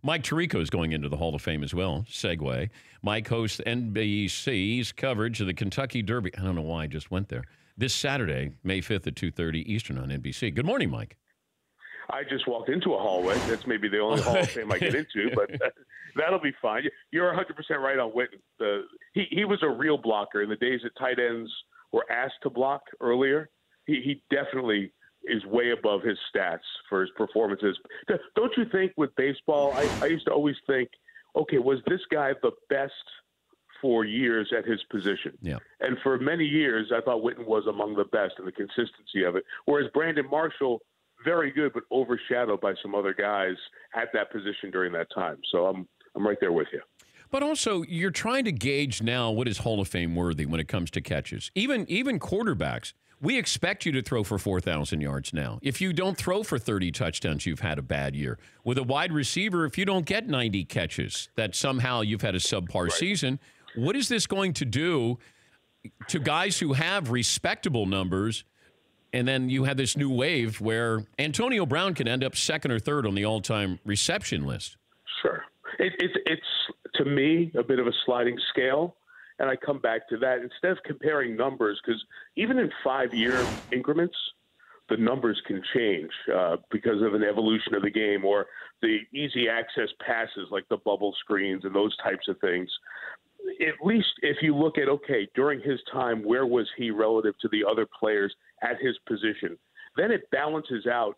Mike Tirico is going into the Hall of Fame as well. Segue. Mike hosts NBC's coverage of the Kentucky Derby. I don't know why I just went there. This Saturday, May 5th at 2:30 Eastern on NBC. Good morning, Mike. I just walked into a hallway. That's maybe the only Hall of Fame I get into, but that'll be fine. You're 100% right on Witten. He was a real blocker in the days that tight ends were asked to block earlier. He definitely is way above his stats for his performances. Don't you think with baseball, I used to always think, okay, was this guy the best for years at his position? Yeah. And for many years, I thought Witten was among the best in the consistency of it, whereas Brandon Marshall, very good, but overshadowed by some other guys at that position during that time. So I'm right there with you. But also, you're trying to gauge now what is Hall of Fame worthy when it comes to catches. Even quarterbacks, we expect you to throw for 4,000 yards now. If you don't throw for 30 touchdowns, you've had a bad year. With a wide receiver, if you don't get 90 catches, that somehow you've had a subpar season. What is this going to do to guys who have respectable numbers? And then you have this new wave where Antonio Brown can end up second or third on the all-time reception list. Sure. It's to me, a bit of a sliding scale. And I come back to that. Instead of comparing numbers, because even in 5-year increments, the numbers can change because of an evolution of the game or the easy access passes like the bubble screens and those types of things. At least if you look at, okay, during his time, where was he relative to the other players at his position? Then it balances out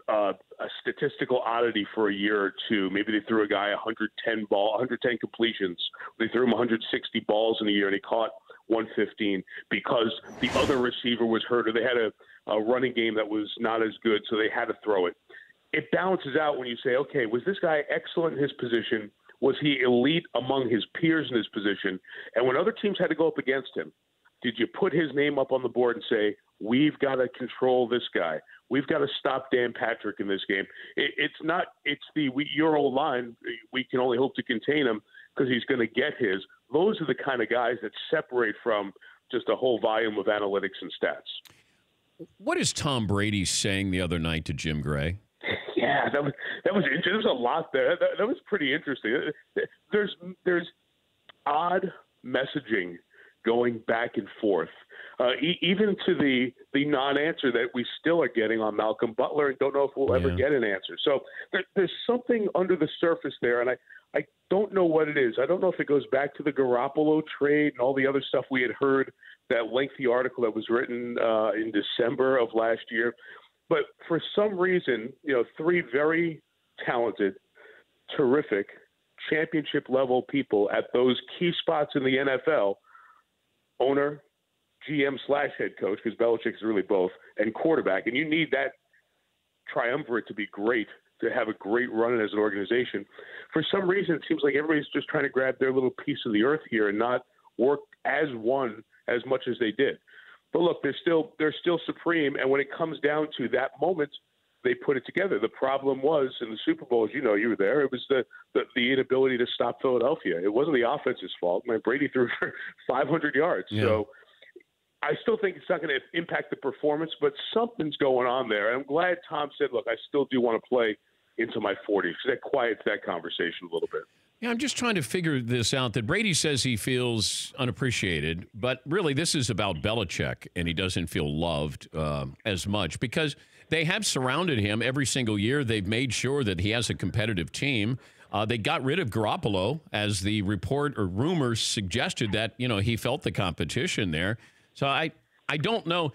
a statistical oddity for a year or two. Maybe they threw a guy 110 completions. They threw him 160 balls in a year, and he caught 115 because the other receiver was hurt or they had a running game that was not as good, so they had to throw it. It balances out when you say, okay, was this guy excellent in his position? Was he elite among his peers in his position? And when other teams had to go up against him, did you put his name up on the board and say, we've got to control this guy? We've got to stop Dan Patrick in this game. Your old line, we can only hope to contain him because he's going to get his. Those are the kind of guys that separate from just a whole volume of analytics and stats. What is Tom Brady saying the other night to Jim Gray? Yeah, that was interesting. There was a lot there. That was pretty interesting. There's odd messaging going back and forth, even to the non-answer that we still are getting on Malcolm Butler and don't know if we'll ever get an answer. So there's something under the surface there, and I don't know what it is. I don't know if it goes back to the Garoppolo trade and all the other stuff we had heard, that lengthy article that was written in December of last year. But for some reason, three very talented, terrific, championship-level people at those key spots in the NFL, owner, GM/head coach, because Belichick is really both, and quarterback. And you need that triumvirate to be great, to have a great run as an organization. For some reason, it seems like everybody's just trying to grab their little piece of the earth here and not work as one as much as they did. But look, they're still supreme, and when it comes down to that moment, they put it together. The problem was in the Super Bowl, as you know, you were there. It was the inability to stop Philadelphia. It wasn't the offense's fault. Brady threw for 500 yards. Yeah. So I still think it's not going to impact the performance, but something's going on there. And I'm glad Tom said, look, I still do want to play into my 40s, because that quiets that conversation a little bit. Yeah, I'm just trying to figure this out, that Brady says he feels unappreciated, but really this is about Belichick, and he doesn't feel loved as much because they have surrounded him every single year. They've made sure that he has a competitive team. They got rid of Garoppolo, as the report or rumors suggested that, he felt the competition there. So I don't know.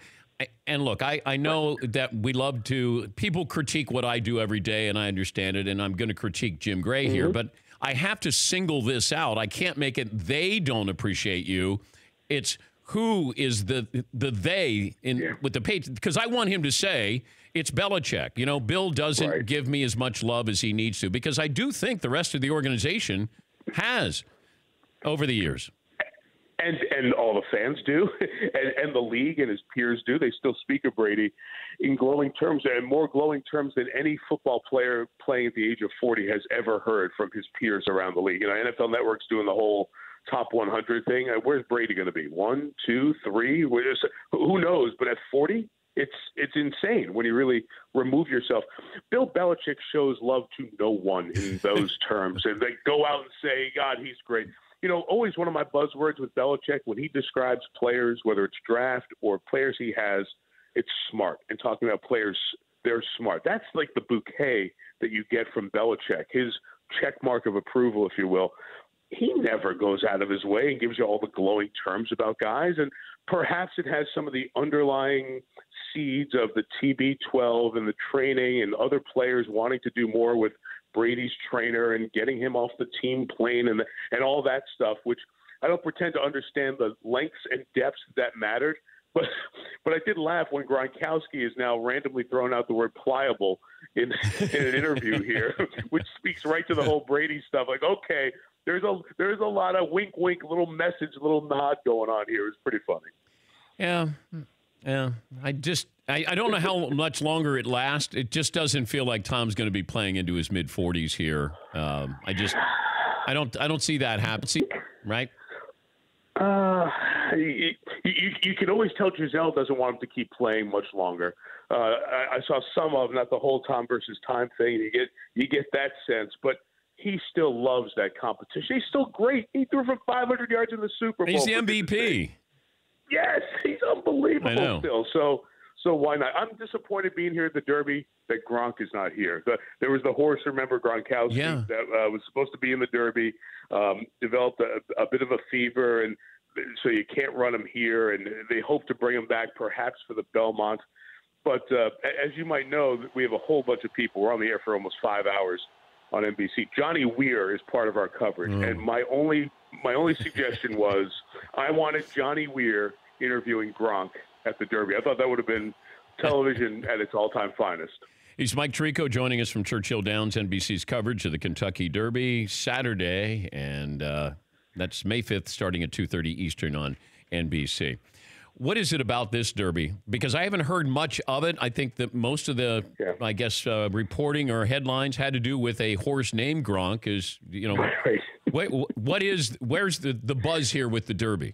And look, I know that we love to – people critique what I do every day, and I understand it, and I'm going to critique Jim Gray here, but I have to single this out. I can't make it they don't appreciate you. It's who is the they with the Patriots, because I want him to say it's Belichick. Bill doesn't give me as much love as he needs to, because I do think the rest of the organization has over the years. And all the fans do, and the league and his peers do. They still speak of Brady in glowing terms, and more glowing terms than any football player playing at the age of 40 has ever heard from his peers around the league. NFL Network's doing the whole top 100 thing. Where's Brady going to be? 1, 2, 3? Who knows? But at 40, it's insane when you really remove yourself. Bill Belichick shows love to no one in those terms, and they go out and say, God, he's great. Always one of my buzzwords with Belichick when he describes players, whether it's draft or players he has, it's smart. And talking about players, they're smart. That's like the bouquet that you get from Belichick, his check mark of approval, if you will. He never goes out of his way and gives you all the glowing terms about guys. And perhaps it has some of the underlying seeds of the TB12 and the training and other players wanting to do more with Brady's trainer and getting him off the team plane and all that stuff, which I don't pretend to understand the lengths and depths that mattered. But I did laugh when Gronkowski is now randomly throwing out the word pliable in an interview here, which speaks right to the whole Brady stuff. Like, okay, there's a lot of wink, wink, little message, little nod going on here. It's pretty funny. Yeah. I don't know how much longer it lasts. It just doesn't feel like Tom's going to be playing into his mid-40s here. I don't see that happening, right? You can always tell Giselle doesn't want him to keep playing much longer. I saw some of, not the whole Tom versus time thing. You get that sense, but he still loves that competition. He's still great. He threw for 500 yards in the Super Bowl. He's the MVP. Yes, he's unbelievable still. So why not? I'm disappointed being here at the Derby that Gronk is not here. There was the horse, remember, Gronkowski, that was supposed to be in the Derby, developed a bit of a fever, and so you can't run him here, and they hope to bring him back perhaps for the Belmont. But as you might know, we have a whole bunch of people. We're on the air for almost 5 hours on NBC. Johnny Weir is part of our coverage, and my only suggestion was I wanted Johnny Weir interviewing Gronk at the Derby. I thought that would have been television at its all-time finest. He's Mike Tirico joining us from Churchill Downs, NBC's coverage of the Kentucky Derby Saturday, and that's May 5th starting at 2:30 Eastern on NBC. What is it about this Derby? Because I haven't heard much of it. I think that most of the, reporting or headlines had to do with a horse named Gronk. Where's the buzz here with the Derby?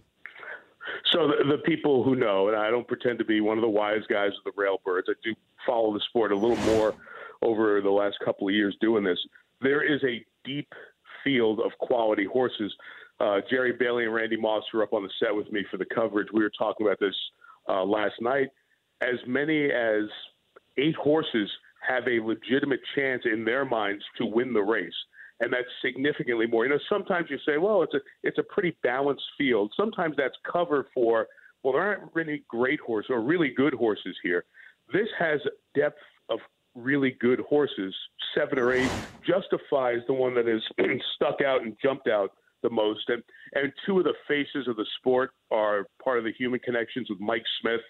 So the people who know, and I don't pretend to be one of the wise guys of the Railbirds, I do follow the sport a little more over the last couple of years doing this. There is a deep field of quality horses. Jerry Bailey and Randy Moss were up on the set with me for the coverage. We were talking about this last night. As many as 8 horses have a legitimate chance in their minds to win the race. And that's significantly more. Sometimes you say, well, it's a pretty balanced field. Sometimes that's cover for, well, there aren't really great horses or really good horses here. This has depth of really good horses. 7 or 8 justifies the one that is stuck out and jumped out the most. And 2 of the faces of the sport are part of the human connections with Mike Smith,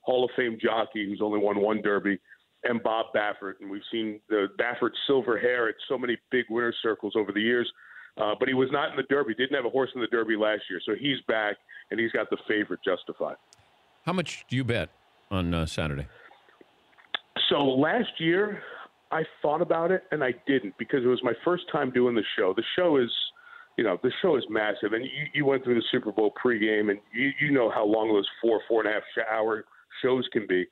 Hall of Fame jockey who's only won 1 Derby, and Bob Baffert. And we've seen the Baffert silver hair at so many big winner circles over the years. But he was not in the Derby, didn't have a horse in the Derby last year. So he's back, and he's got the favorite justified. How much do you bet on Saturday? So last year I thought about it, and I didn't because it was my first time doing the show. The show is massive. And you went through the Super Bowl pregame, and you know how long those 4.5 hour shows can be.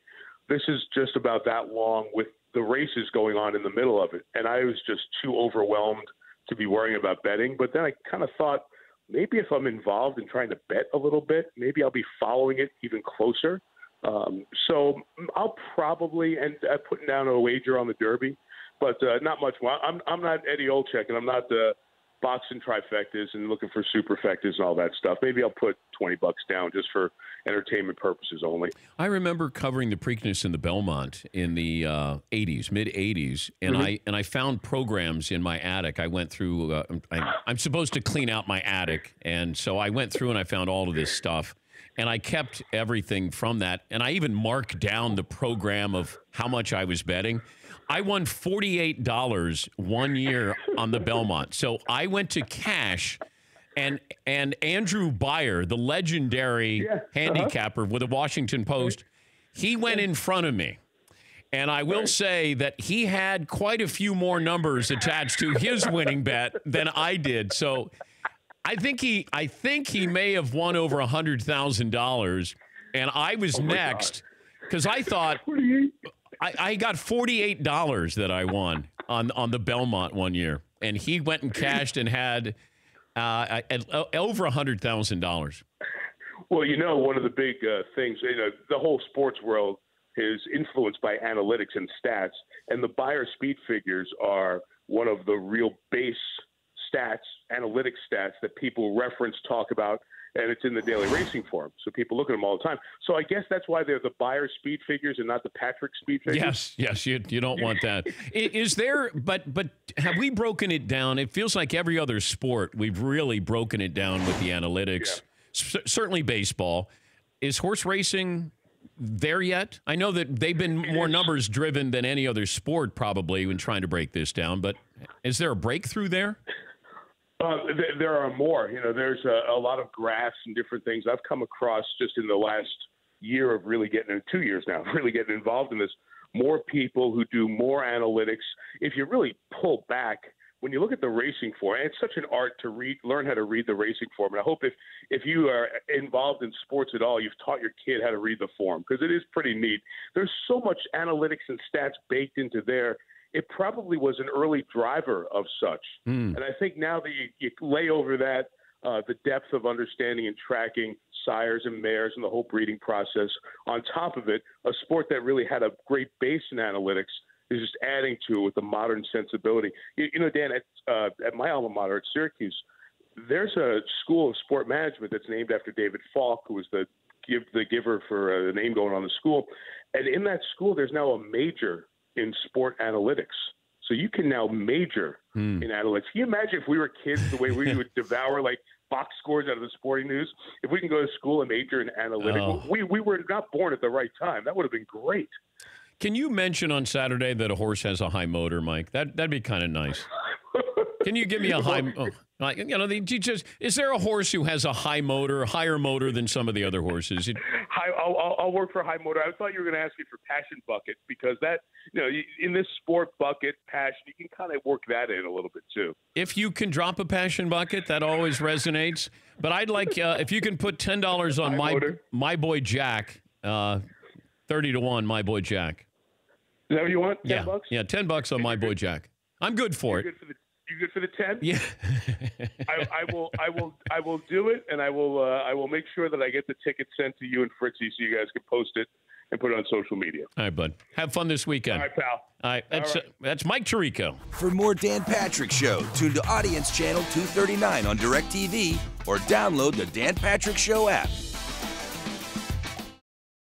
This is just about that long with the races going on in the middle of it. And I was just too overwhelmed to be worrying about betting. But then I kind of thought maybe if I'm involved in trying to bet a little bit, maybe I'll be following it even closer. So I'll probably end up putting down a wager on the Derby, but not much more. I'm not Eddie Olczyk, and I'm not boxing trifectas and looking for superfectas and all that stuff. Maybe I'll put $20 down just for entertainment purposes only. I remember covering the Preakness in the Belmont in the 80s, mid-80s, and I found programs in my attic. I went through, I'm supposed to clean out my attic, and so I went through and I found all of this stuff, and I kept everything from that, and I even marked down the program of how much I was betting. I won $48 one year on the Belmont. So I went to cash, and Andrew Beyer, the legendary handicapper with the Washington Post, he went in front of me. And I will say that he had quite a few more numbers attached to his winning bet than I did. So I think he may have won over $100,000, and I was next. Because I thought I got $48 that I won on the Belmont one year, and he went and cashed and had over $100,000. Well, one of the big things, the whole sports world is influenced by analytics and stats, and the buyer speed figures are one of the real base stats, analytic stats that people reference, talk about, and it's in the daily racing form. So people look at them all the time. So I guess that's why they're the buyer speed figures and not the Patrick speed figures. Yes, you don't want that. Is there, but have we broken it down? It feels like every other sport, we've really broken it down with the analytics. Yeah. Certainly baseball. Is horse racing there yet? I know that they've been more numbers driven than any other sport probably when trying to break this down, but is there a breakthrough there? There are more. There's a lot of graphs and different things I've come across just in the last year of really getting, 2 years now, really getting involved in this. More people who do more analytics. If you really pull back, when you look at the racing form, and it's such an art to learn how to read the racing form. And I hope if you are involved in sports at all, you've taught your kid how to read the form, because it is pretty neat. There's so much analytics and stats baked into there. It probably was an early driver of such. And I think now that you lay over that, the depth of understanding and tracking sires and mares and the whole breeding process, on top of it, a sport that really had a great base in analytics is just adding to it with a modern sensibility. Dan, at my alma mater at Syracuse, there's a school of sport management that's named after David Falk, who was the giver for the name going on the school. And in that school, there's now a major in sport analytics. So you can now major in analytics. Can you imagine if we were kids, the way we would devour box scores out of the sporting news? If we can go to school and major in analytics, we were not born at the right time. That would have been great. Can you mention on Saturday that a horse has a high motor, Mike? That'd be kind of nice. Can you give me a high? Is there a horse who has a higher motor than some of the other horses? I'll work for a high motor. I thought you were going to ask me for passion bucket, because that, in this sport, bucket, passion, you can kind of work that in a little bit too. If you can drop a passion bucket, that always resonates. But I'd like if you can put $10 on my boy Jack, 30-1, my boy Jack. Is that what you want? $10? Yeah, $10 on my boy Jack. I'm good for it. You good for the 10? Yeah. I will do it, and I will make sure that I get the ticket sent to you and Fritzy so you guys can post it and put it on social media. All right, bud. Have fun this weekend. All right, pal. All right, that's Mike Tirico. For more Dan Patrick Show, tune to Audience Channel 239 on DirecTV or download the Dan Patrick Show app.